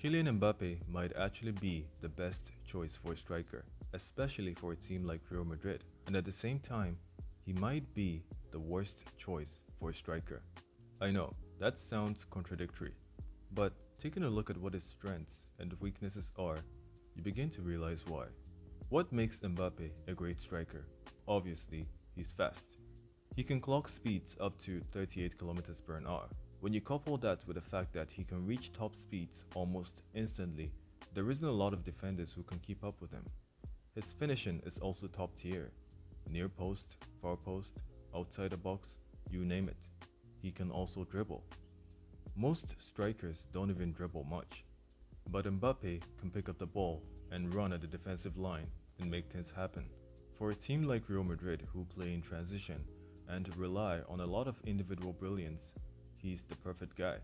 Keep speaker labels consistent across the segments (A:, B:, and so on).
A: Kylian Mbappé might actually be the best choice for a striker, especially for a team like Real Madrid, and at the same time, he might be the worst choice for a striker. I know, that sounds contradictory, but taking a look at what his strengths and weaknesses are, you begin to realize why. What makes Mbappé a great striker? Obviously, he's fast. He can clock speeds up to 38 kilometers per hour. When you couple that with the fact that he can reach top speeds almost instantly, there isn't a lot of defenders who can keep up with him. His finishing is also top tier. Near post, far post, outside the box, you name it. He can also dribble. Most strikers don't even dribble much, but Mbappe can pick up the ball and run at the defensive line and make things happen. For a team like Real Madrid who play in transition and rely on a lot of individual brilliance, he's the perfect guy.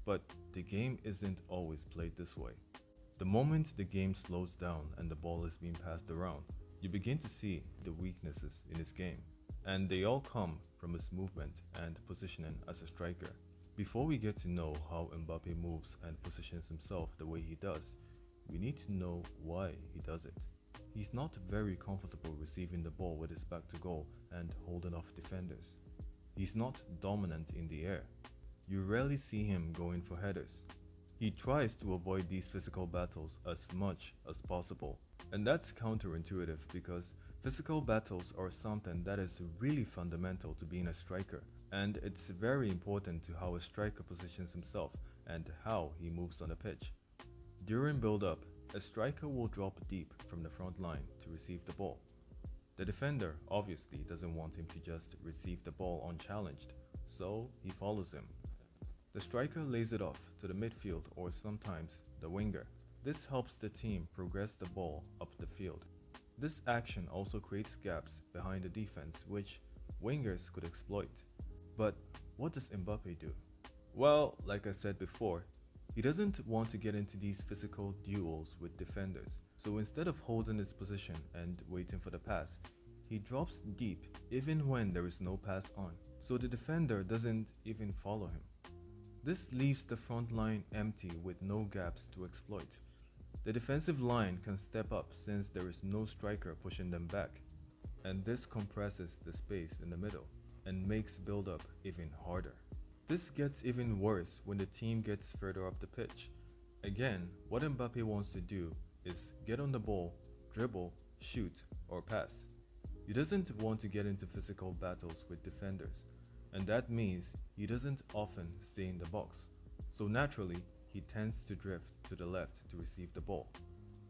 A: But the game isn't always played this way. The moment the game slows down and the ball is being passed around, you begin to see the weaknesses in his game. And they all come from his movement and positioning as a striker. Before we get to know how Mbappe moves and positions himself the way he does, we need to know why he does it. He's not very comfortable receiving the ball with his back to goal and holding off defenders. He's not dominant in the air. You rarely see him going for headers. He tries to avoid these physical battles as much as possible. And that's counterintuitive because physical battles are something that is really fundamental to being a striker. And it's very important to how a striker positions himself and how he moves on the pitch. During build-up, a striker will drop deep from the front line to receive the ball. The defender obviously doesn't want him to just receive the ball unchallenged, so he follows him. The striker lays it off to the midfield or sometimes the winger. This helps the team progress the ball up the field. This action also creates gaps behind the defense which wingers could exploit. But what does Mbappe do? Well, like I said before, he doesn't want to get into these physical duels with defenders. So instead of holding his position and waiting for the pass, he drops deep even when there is no pass on. So the defender doesn't even follow him. This leaves the front line empty with no gaps to exploit. The defensive line can step up since there is no striker pushing them back, and this compresses the space in the middle and makes build-up even harder. This gets even worse when the team gets further up the pitch. Again, what Mbappe wants to do is get on the ball, dribble, shoot, or pass. He doesn't want to get into physical battles with defenders, and that means he doesn't often stay in the box. So naturally, he tends to drift to the left to receive the ball,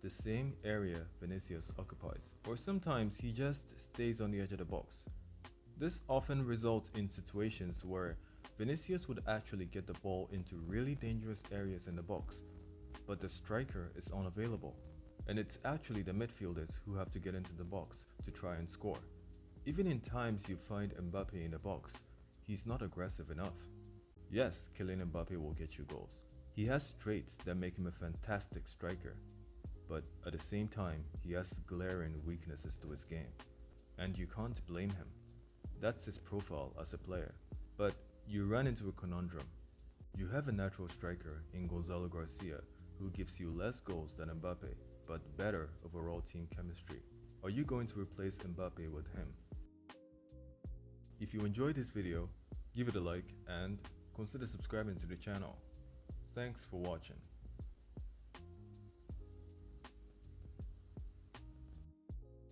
A: the same area Vinicius occupies. Or sometimes he just stays on the edge of the box. This often results in situations where Vinicius would actually get the ball into really dangerous areas in the box, but the striker is unavailable. And it's actually the midfielders who have to get into the box to try and score. Even in times you find Mbappe in the box, he's not aggressive enough. Yes, Kylian Mbappé will get you goals. He has traits that make him a fantastic striker. But at the same time, he has glaring weaknesses to his game. And you can't blame him. That's his profile as a player. But you run into a conundrum. You have a natural striker in Gonzalo Garcia who gives you less goals than Mbappe, but better overall team chemistry. Are you going to replace Mbappe with him? If you enjoyed this video, give it a like and consider subscribing to the channel. Thanks for watching.